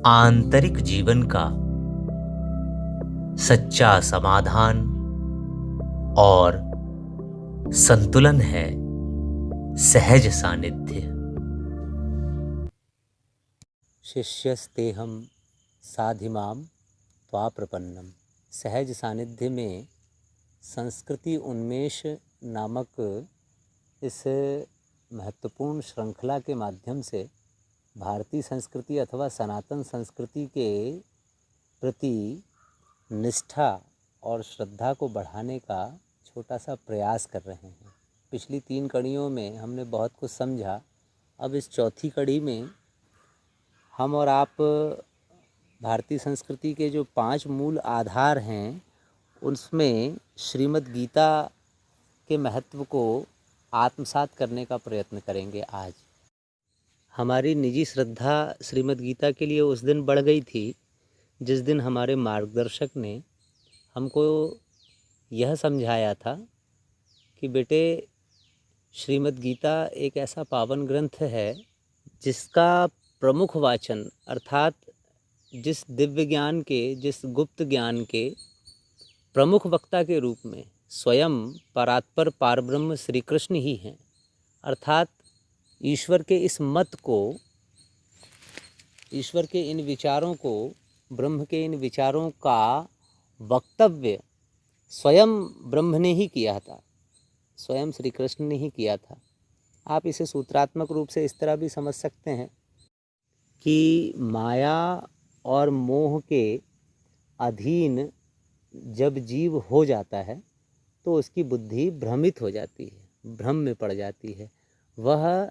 आंतरिक जीवन का सच्चा समाधान और संतुलन है सहज सानिध्य। शिष्यस्तेहं साधिमां त्वाप्रपन्नम। सहज सानिध्य में संस्कृति उन्मेष नामक इस महत्वपूर्ण श्रृंखला के माध्यम से भारतीय संस्कृति अथवा सनातन संस्कृति के प्रति निष्ठा और श्रद्धा को बढ़ाने का छोटा सा प्रयास कर रहे हैं। पिछली 3 कड़ियों में हमने बहुत कुछ समझा। अब इस चौथी कड़ी में हम और आप भारतीय संस्कृति के जो 5 मूल आधार हैं उसमें श्रीमद् गीता के महत्व को आत्मसात करने का प्रयत्न करेंगे। आज हमारी निजी श्रद्धा श्रीमद् गीता के लिए उस दिन बढ़ गई थी जिस दिन हमारे मार्गदर्शक ने हमको यह समझाया था कि बेटे, श्रीमद् गीता एक ऐसा पावन ग्रंथ है जिसका प्रमुख वाचन अर्थात जिस दिव्य ज्ञान के, जिस गुप्त ज्ञान के प्रमुख वक्ता के रूप में स्वयं परात्पर पारब्रह्म श्री कृष्ण ही हैं। अर्थात ईश्वर के इस मत को, ईश्वर के इन विचारों को, ब्रह्म के इन विचारों का वक्तव्य स्वयं ब्रह्म ने ही किया था, स्वयं श्री कृष्ण ने ही किया था। आप इसे सूत्रात्मक रूप से इस तरह भी समझ सकते हैं कि माया और मोह के अधीन जब जीव हो जाता है तो उसकी बुद्धि भ्रमित हो जाती है, भ्रम में पड़ जाती है। वह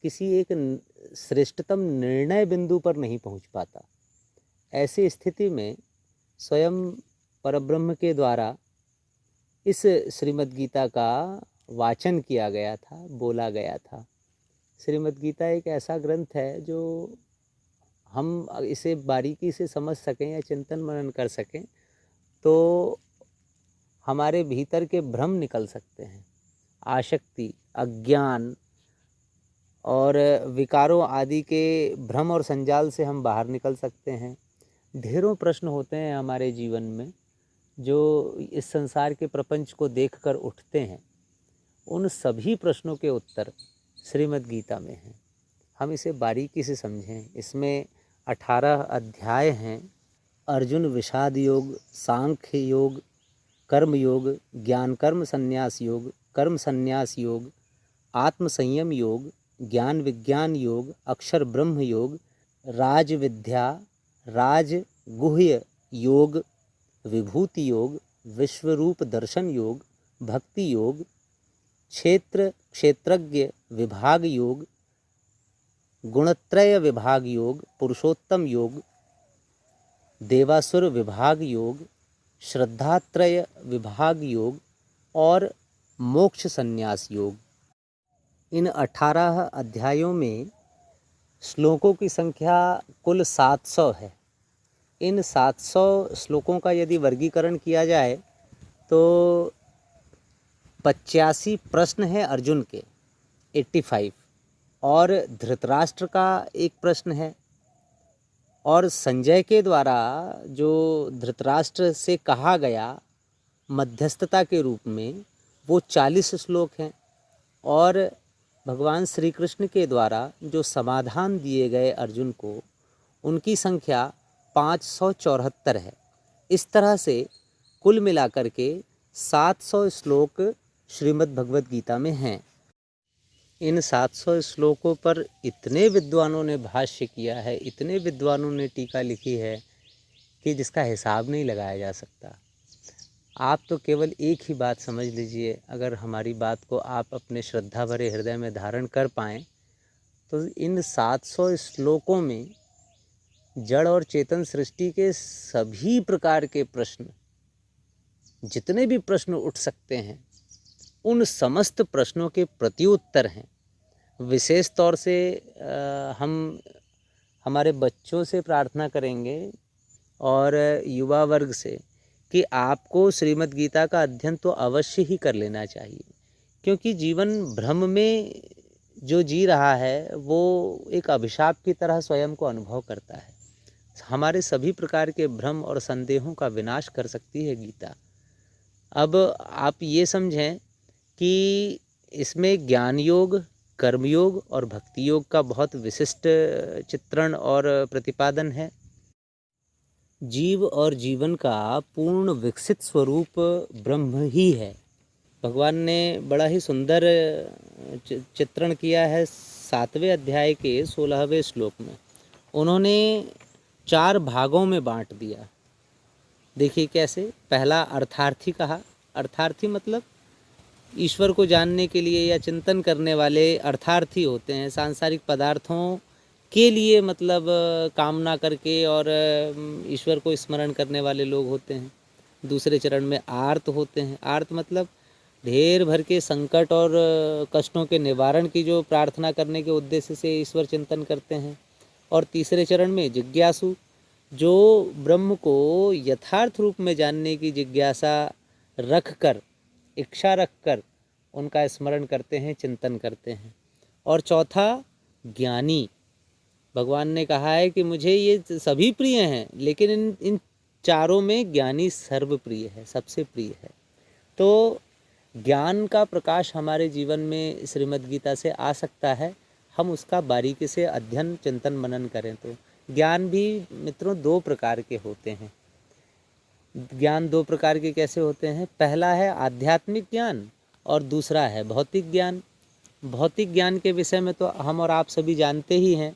किसी एक श्रेष्ठतम निर्णय बिंदु पर नहीं पहुंच पाता। ऐसी स्थिति में स्वयं परब्रह्म के द्वारा इस श्रीमद् गीता का वाचन किया गया था, बोला गया था। श्रीमद् गीता एक ऐसा ग्रंथ है जो हम इसे बारीकी से समझ सकें या चिंतन मनन कर सकें तो हमारे भीतर के भ्रम निकल सकते हैं। आसक्ति, अज्ञान और विकारों आदि के भ्रम और संजाल से हम बाहर निकल सकते हैं। ढेरों प्रश्न होते हैं हमारे जीवन में जो इस संसार के प्रपंच को देखकर उठते हैं। उन सभी प्रश्नों के उत्तर श्रीमद् गीता में हैं। हम इसे बारीकी से समझें। इसमें 18 अध्याय हैं। अर्जुन विषाद योग, सांख्य योग, कर्म योग, ज्ञान कर्म संन्यास योग, कर्म संन्यास योग, आत्म संयम योग, ज्ञान विज्ञान योग, अक्षर ब्रह्म योग, राज विद्या, राज गुह्य योग, विभूति योग, विश्वरूप दर्शन योग, भक्ति योग, क्षेत्रज्ञ विभाग योग, गुणत्रय विभाग योग, पुरुषोत्तम योग, देवासुर विभाग योग, श्रद्धात्रय विभाग योग और मोक्ष संन्यास योग। इन 18 अध्यायों में श्लोकों की संख्या कुल 700 है। इन 700 श्लोकों का यदि वर्गीकरण किया जाए तो 85 प्रश्न हैं अर्जुन के, 85, और धृतराष्ट्र का एक प्रश्न है, और संजय के द्वारा जो धृतराष्ट्र से कहा गया मध्यस्थता के रूप में वो 40 श्लोक हैं, और भगवान श्री कृष्ण के द्वारा जो समाधान दिए गए अर्जुन को उनकी संख्या 574 है। इस तरह से कुल मिलाकर के 700 श्लोक श्रीमद् भगवद गीता में हैं। इन 700 श्लोकों पर इतने विद्वानों ने भाष्य किया है, इतने विद्वानों ने टीका लिखी है कि जिसका हिसाब नहीं लगाया जा सकता। आप तो केवल एक ही बात समझ लीजिए, अगर हमारी बात को आप अपने श्रद्धा भरे हृदय में धारण कर पाएँ तो इन 700 श्लोकों में जड़ और चेतन सृष्टि के सभी प्रकार के प्रश्न, जितने भी प्रश्न उठ सकते हैं, उन समस्त प्रश्नों के प्रत्युत्तर हैं। विशेष तौर से हम हमारे बच्चों से प्रार्थना करेंगे और युवा वर्ग से कि आपको श्रीमद् गीता का अध्ययन तो अवश्य ही कर लेना चाहिए, क्योंकि जीवन भ्रम में जो जी रहा है वो एक अभिशाप की तरह स्वयं को अनुभव करता है। हमारे सभी प्रकार के भ्रम और संदेहों का विनाश कर सकती है गीता। अब आप ये समझें कि इसमें ज्ञान योग, कर्म योग और भक्ति योग का बहुत विशिष्ट चित्रण और प्रतिपादन है। जीव और जीवन का पूर्ण विकसित स्वरूप ब्रह्म ही है। भगवान ने बड़ा ही सुंदर चित्रण किया है 7वें अध्याय के 16वें श्लोक में। उन्होंने 4 भागों में बांट दिया। देखिए कैसे। पहला अर्थार्थी कहा। अर्थार्थी मतलब ईश्वर को जानने के लिए या चिंतन करने वाले अर्थार्थी होते हैं। सांसारिक पदार्थों के लिए मतलब कामना करके और ईश्वर को स्मरण करने वाले लोग होते हैं। दूसरे चरण में आर्त होते हैं। आर्त मतलब ढेर भर के संकट और कष्टों के निवारण की जो प्रार्थना करने के उद्देश्य से ईश्वर चिंतन करते हैं। और तीसरे चरण में जिज्ञासु, जो ब्रह्म को यथार्थ रूप में जानने की जिज्ञासा रख कर, इच्छा रख कर उनका स्मरण करते हैं, चिंतन करते हैं। और चौथा ज्ञानी। भगवान ने कहा है कि मुझे ये सभी प्रिय हैं, लेकिन इन चारों में ज्ञानी सर्वप्रिय है, सबसे प्रिय है। तो ज्ञान का प्रकाश हमारे जीवन में श्रीमद् गीता से आ सकता है, हम उसका बारीकी से अध्ययन, चिंतन, मनन करें तो। ज्ञान भी मित्रों 2 प्रकार के होते हैं। ज्ञान 2 प्रकार के कैसे होते हैं? पहला है आध्यात्मिक ज्ञान और दूसरा है भौतिक ज्ञान। भौतिक ज्ञान के विषय में तो हम और आप सभी जानते ही हैं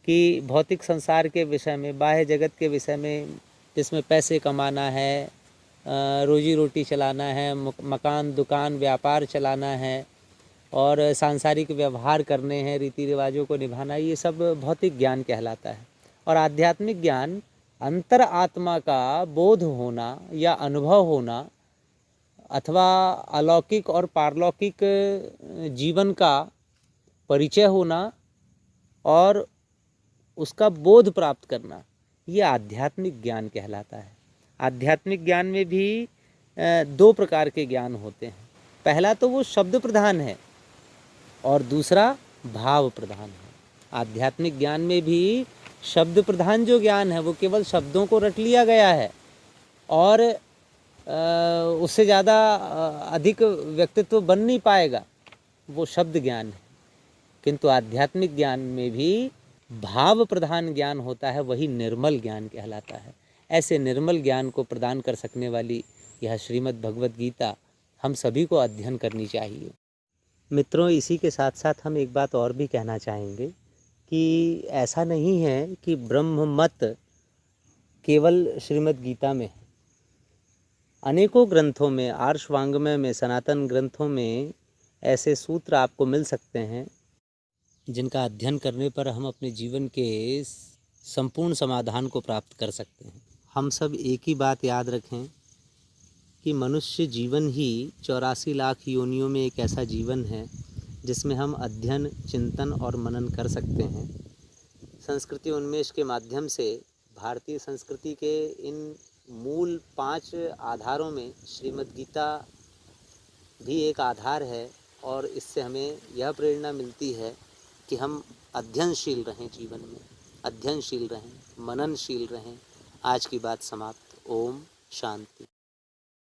कि भौतिक संसार के विषय में, बाह्य जगत के विषय में, जिसमें पैसे कमाना है, रोजी रोटी चलाना है, मकान, दुकान, व्यापार चलाना है और सांसारिक व्यवहार करने हैं, रीति रिवाजों को निभाना, ये सब भौतिक ज्ञान कहलाता है। और आध्यात्मिक ज्ञान अंतर आत्मा का बोध होना या अनुभव होना अथवा अलौकिक और पारलौकिक जीवन का परिचय होना और उसका बोध प्राप्त करना, ये आध्यात्मिक ज्ञान कहलाता है। आध्यात्मिक ज्ञान में भी 2 प्रकार के ज्ञान होते हैं। पहला तो वो शब्द प्रधान है और दूसरा भाव प्रधान है। आध्यात्मिक ज्ञान में भी शब्द प्रधान जो ज्ञान है वो केवल शब्दों को रट लिया गया है और उससे ज़्यादा अधिक व्यक्तित्व बन नहीं पाएगा, वो शब्द ज्ञान है। किंतु आध्यात्मिक ज्ञान में भी भाव प्रधान ज्ञान होता है, वही निर्मल ज्ञान कहलाता है। ऐसे निर्मल ज्ञान को प्रदान कर सकने वाली यह श्रीमद् भगवद गीता हम सभी को अध्ययन करनी चाहिए। मित्रों, इसी के साथ साथ हम एक बात और भी कहना चाहेंगे कि ऐसा नहीं है कि ब्रह्म मत केवल श्रीमद् गीता में है। अनेकों ग्रंथों में, आर्षवांगमय में, सनातन ग्रंथों में ऐसे सूत्र आपको मिल सकते हैं जिनका अध्ययन करने पर हम अपने जीवन के संपूर्ण समाधान को प्राप्त कर सकते हैं। हम सब एक ही बात याद रखें कि मनुष्य जीवन ही 84 लाख योनियों में एक ऐसा जीवन है जिसमें हम अध्ययन, चिंतन और मनन कर सकते हैं। संस्कृति उन्मेष के माध्यम से भारतीय संस्कृति के इन मूल 5 आधारों में श्रीमद् गीता भी एक आधार है और इससे हमें यह प्रेरणा मिलती है कि हम अध्ययनशील रहें, जीवन में अध्ययनशील रहें, मननशील रहें। आज की बात समाप्त। ओम शांति।